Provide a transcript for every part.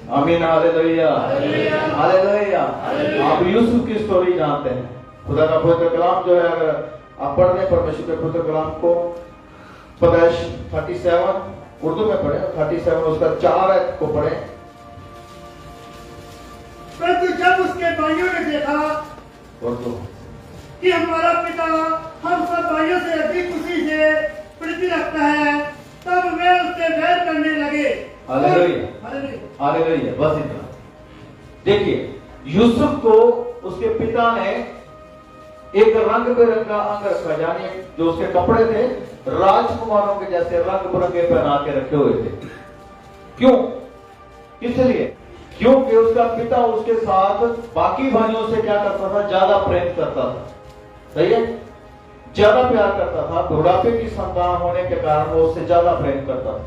आमीन, hallelujah hallelujah. आप यूसुफ की स्टोरी जानते हैं। खुदा का पवित्र कलाम जो है, अगर आप पढ़ रहे परमेश्वर के पवित्र कलाम को, पैदाइश 37 उर्दू में पढ़े, 37 उसका 4 आयत को पढ़े। परंतु जब उसके भाइयों ने देखा उर्दू कि हमारा पिता हम सब भाइयों से अधिक खुशी से प्रीति रखता है, तब वे उससे वैर करने लगे। Hallelujah hallelujah. बस इतना। देखिए, यूसुफ को उसके पिता ने एक रंग बिरंगा अंग रखा, यानी जो उसके कपड़े थे राजकुमारों के जैसे रंग बिरंगे पहना के रखे हुए थे। क्यों? इसलिए क्योंकि उसका पिता उसके साथ बाकी भाइयों से क्या करता था? ज्यादा प्रेम करता था। सही है? ज्यादा प्यार करता था। बुढ़ापे की संतान होने के कारण वो उससे ज्यादा प्रेम करता था,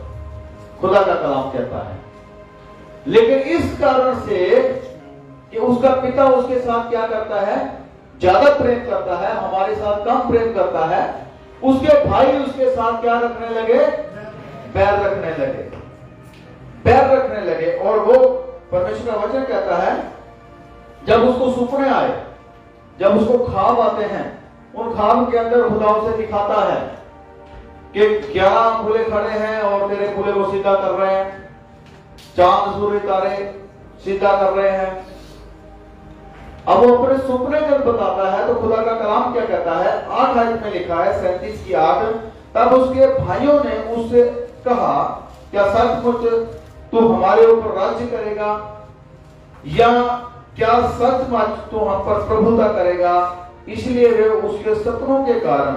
खुदा का कलाम कहता है। लेकिन इस कारण से कि उसका पिता उसके साथ क्या करता है? ज्यादा प्रेम करता है, हमारे साथ कम प्रेम करता है। उसके भाई उसके साथ क्या रखने लगे? बैर रखने लगे, बैर रखने लगे। और वो परमेश्वर का वचन कहता है, जब उसको सुपने आए, जब उसको ख्वाब आते हैं, उन ख्वाब के अंदर खुदा उसे दिखाता है कि 11 फूले खड़े हैं और तेरे फूले को सीधा कर रहे हैं, चांद सूर्य तारे सीधा कर रहे हैं। अब वो अपने सुपने जब बताता है तो खुदा का कलाम क्या कहता है? 8 आयत में लिखा है, 37 की 8, तब उसके भाइयों ने उससे कहा, क्या सचमुच तू हमारे ऊपर राज्य करेगा, या क्या सचमुच तू हम पर प्रभुता करेगा? इसलिए वे उसके सपनों के कारण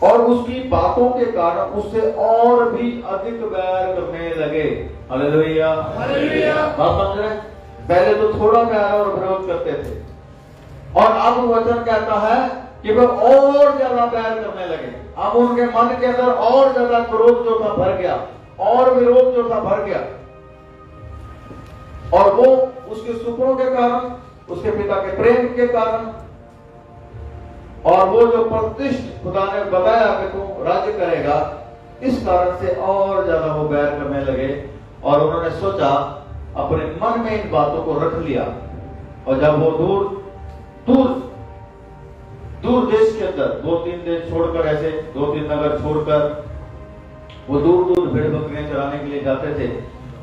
और उसकी बातों के कारण उससे और भी अधिक बैर करने लगे। Hallelujah hallelujah. बात समझ रहे? पहले तो थोड़ा प्यार और विरोध करते थे, और अब वचन कहता है कि वे और ज्यादा प्यार करने लगे। अब उनके मन के अंदर और ज्यादा क्रोध जो था भर गया, और विरोध जो था भर गया। और वो उसके सुपनों के कारण, उसके पिता के प्रेम के कारण, और वो जो प्रतिष्ठित खुदा ने बताया कि तू राज्य करेगा, इस कारण से और ज्यादा वो बैर करने लगे। और उन्होंने सोचा, अपने मन में इन बातों को रख लिया। और जब वो दूर देश के अंदर 2-3 देश छोड़कर, ऐसे 2-3 नगर छोड़कर वो दूर भेड़ बकरियां चराने के लिए जाते थे,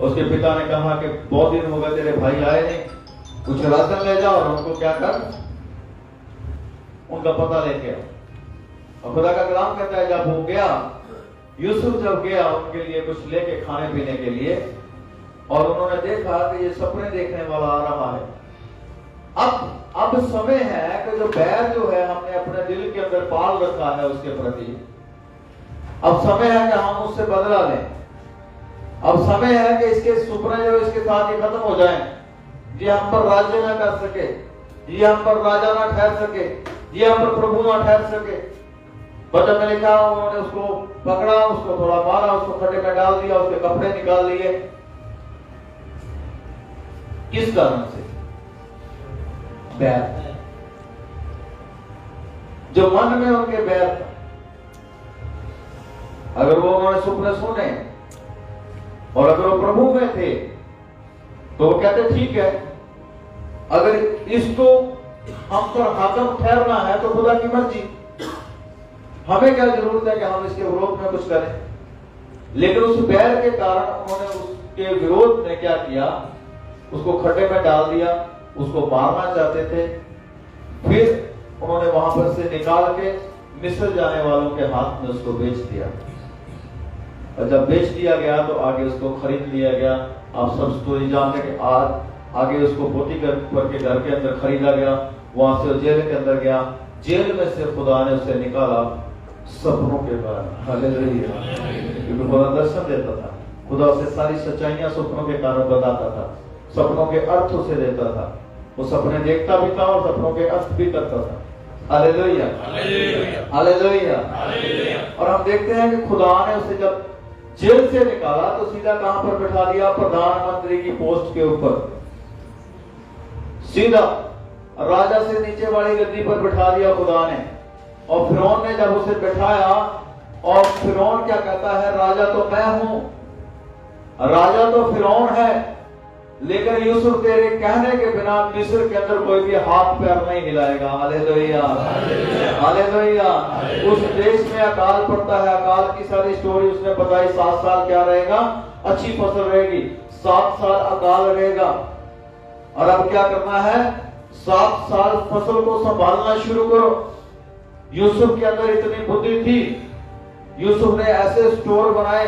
उसके पिता ने कहा कि बहुत दिन हो गए तेरे भाई आए नहीं, कुछ राशन ले जाओ और उनको क्या कर, उनका पता लेके आओ। और खुदा का कलाम कहता है, जब वो गया, यूसुफ जब गया उनके लिए कुछ लेके खाने पीने के लिए, और उन्होंने देखा कि ये सपने देखने वाला आ रहा है। अब समय है कि जो बैर जो है हमने अपने दिल के अंदर पाल रखा है उसके प्रति, अब समय है कि हम उससे बदला लें। अब समय है कि इसके सुपने जो इसके साथ ही खत्म हो जाएं। ये हम पर राज्य ना कर सके, ये हम पर राजा ना ठहर सके, ये हम पर प्रभु ना ठहर सके। वचन में लिखा, उन्होंने उसको पकड़ा, उसको थोड़ा मारा, उसको खड्डे में डाल दिया, उसके कपड़े निकाल लिए। किस कारण से? बैर। जो मन में उनके बैर था। अगर वो उन्होंने सुपने सुने और अगर वो प्रभु में थे तो वो कहते ठीक है, अगर इसको हम पर हाकम ठहरना है तो खुदा की मर्जी, हमें क्या जरूरत है कि हम इसके विरोध में कुछ करें। लेकिन उस बैर के कारण उन्होंने उसके विरोध में क्या किया? उसको खड्डे में डाल दिया, उसको मारना चाहते थे। फिर उन्होंने वहां पर से निकाल के मिस्र जाने वालों के हाथ में उसको बेच दिया। और जब बेच दिया गया तो आगे उसको खरीद लिया गया। आप सब स्टोरी जानते हैं कि आगे उसको पोतीफर के घर के अंदर खरीदा गया, वहां से जेल के अंदर गया। जेल में से खुदा ने उसे निकाला सपनों के कारण। हालेलुया। क्योंकि खुदा दर्शन देता था, खुदा उसे सारी सच्चाइयां सपनों के कारण बताता था, सपनों के अर्थ उसे देता था। वो सपने देखता भी था और सपनों के अर्थ भी करता था। Hallelujah hallelujah. और हम देखते हैं कि खुदा ने उसे जब जेल से निकाला तो सीधा कहां पर बैठा दिया? प्रधानमंत्री की पोस्ट के ऊपर, सीधा राजा से नीचे वाली गद्दी पर बैठा दिया खुदा ने। और फिरौन ने जब उसे बैठाया, और फिरौन क्या कहता है? राजा तो मैं हूं, राजा तो फिरौन है, लेकिन यूसुफ तेरे कहने के बिना मिस्र के अंदर कोई भी हाथ पैर नहीं हिलाएगा। Hallelujah, hallelujah. उस देश में अकाल पड़ता है, अकाल की सारी स्टोरी उसने बताई। 7 साल क्या रहेगा? अच्छी फसल रहेगी, 7 साल अकाल रहेगा। और अब क्या करना है? 7 साल फसल को संभालना शुरू करो। यूसुफ के अंदर इतनी बुद्धि थी, यूसुफ ने ऐसे स्टोर बनाए।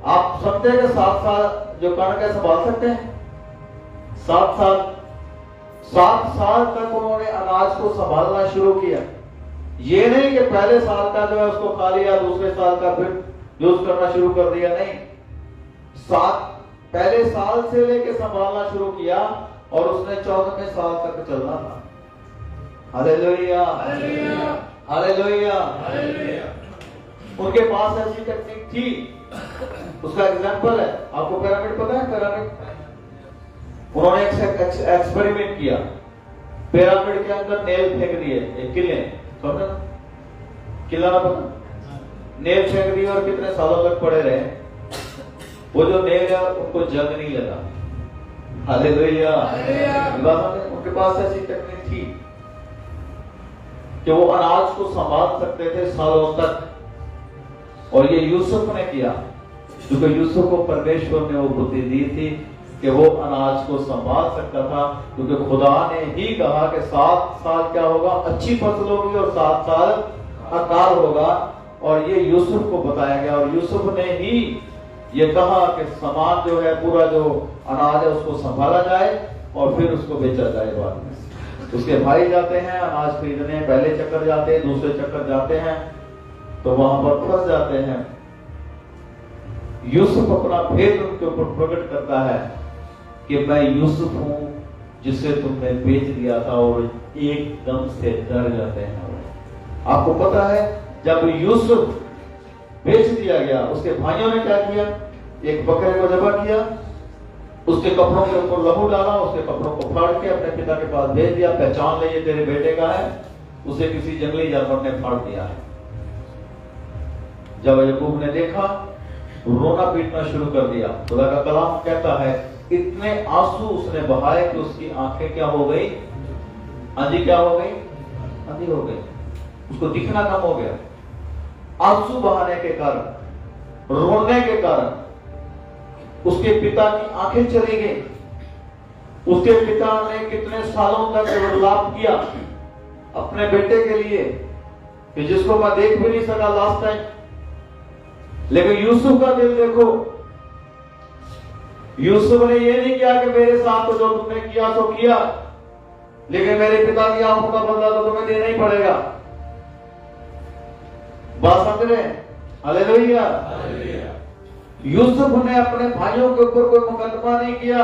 आप समझते हैं कि 7 साल जो कणक है संभाल सकते हैं? 7 साल तक उन्होंने अनाज को संभालना शुरू किया। ये नहीं कि पहले साल का जो है उसको खा लिया, दूसरे साल का फिर यूज करना शुरू कर दिया, नहीं। पहले साल से लेके संभालना शुरू किया और उसने 14वें साल तक चलना था। Hallelujah, hallelujah. उनके पास ऐसी टेक्निक थी। उसका एग्जांपल है, आपको पिरामिड पता है? पिरामिड उन्होंने एक्सपेरिमेंट किया। पिरामिड के अंदर नेल फेंक दिए, एक किले, समझे? किला ना पता? नेल फेंक दिए और कितने सालों तक पड़े रहे। वो जो नेल है उनको जंग नहीं लगा। हालेलुया। उनके पास ऐसी टेक्निक थी कि वो अनाज को संभाल सकते थे सालों तक। और ये यूसुफ ने किया, क्योंकि यूसुफ को परमेश्वर ने वो बुद्धि दी थी कि वो अनाज को संभाल सकता था। क्योंकि खुदा ने ही कहा कि 7 साल क्या होगा? अच्छी फसल होगी और 7 साल अकाल होगा। और ये यूसुफ को बताया गया और यूसुफ ने ही ये कहा कि सामान जो है, पूरा जो अनाज है उसको संभाला जाए और फिर उसको बेचा जाए। बाद में उसके भाई जाते हैं अनाज खरीदने, पहले चक्कर जाते हैं, दूसरे चक्कर जाते हैं, तो वहां पर फंस जाते हैं। यूसुफ अपना भेद उनके ऊपर प्रकट करता है कि मैं यूसुफ हूं जिसे तुमने बेच दिया था, और एकदम से डर जाते हैं। आपको पता है जब यूसुफ बेच दिया गया, उसके भाइयों ने क्या किया? एक बकरे को ज़बह किया, उसके कपड़ों के ऊपर लहू डाला, उसके कपड़ों को फाड़ के अपने पिता के पास भेज दिया। पहचान ले ये तेरे बेटे का है। उसे किसी जंगली जानवर ने फाड़ दिया है। जब याकूब ने देखा, रोना पीटना शुरू कर दिया। खुदा का कलाम कहता है इतने आंसू उसने बहाए कि उसकी आंखें क्या हो गई? अंधी क्या हो गई? अंधी हो गई। उसको दिखना कम हो गया। आंसू बहाने के कारण, रोने के कारण उसके पिता की आंखें चली गई। उसके पिता ने कितने सालों तक विलाप किया अपने बेटे के लिए कि जिसको मैं देख भी नहीं सका लास्ट टाइम। लेकिन यूसुफ का दिल देखो, यूसुफ ने ये नहीं किया कि मेरे साथ तो जो तुमने किया तो किया, लेकिन मेरे पिता की आंखों का बदला तो तुम्हें देना ही पड़ेगा। बात समझ रहे हैं? हालेलुया। यूसुफ ने अपने भाइयों के ऊपर कोई मुकदमा नहीं किया।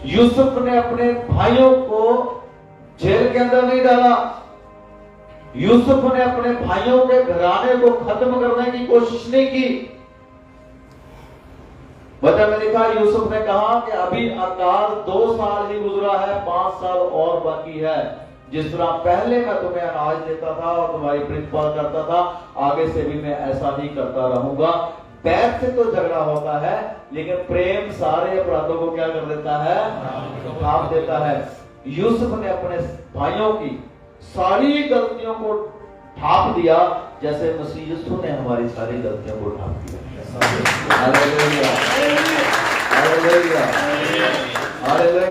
यूसुफ ने अपने भाइयों को जेल के अंदर नहीं डाला। यूसुफ ने अपने भाइयों के घराने को खत्म करने की कोशिश नहीं की। वचन में लिखा, यूसुफ ने कहा कि अभी अकाल 2 साल ही गुजरा है, 5 साल और बाकी है। जिस तरह पहले मैं तुम्हें अनाज देता था और तुम्हारी प्रतिपाल करता था, आगे से भी मैं ऐसा ही करता रहूंगा। पैर से तो झगड़ा होता है, लेकिन प्रेम सारे अपराधों को क्या कर देता है? ढांप देता है। यूसुफ ने अपने भाइयों की सारी गलतियों को ढांप दिया, जैसे मसीह यीशु ने हमारी सारी गलतियों को ढांप दिया। Hallelujah, hallelujah, hallelujah.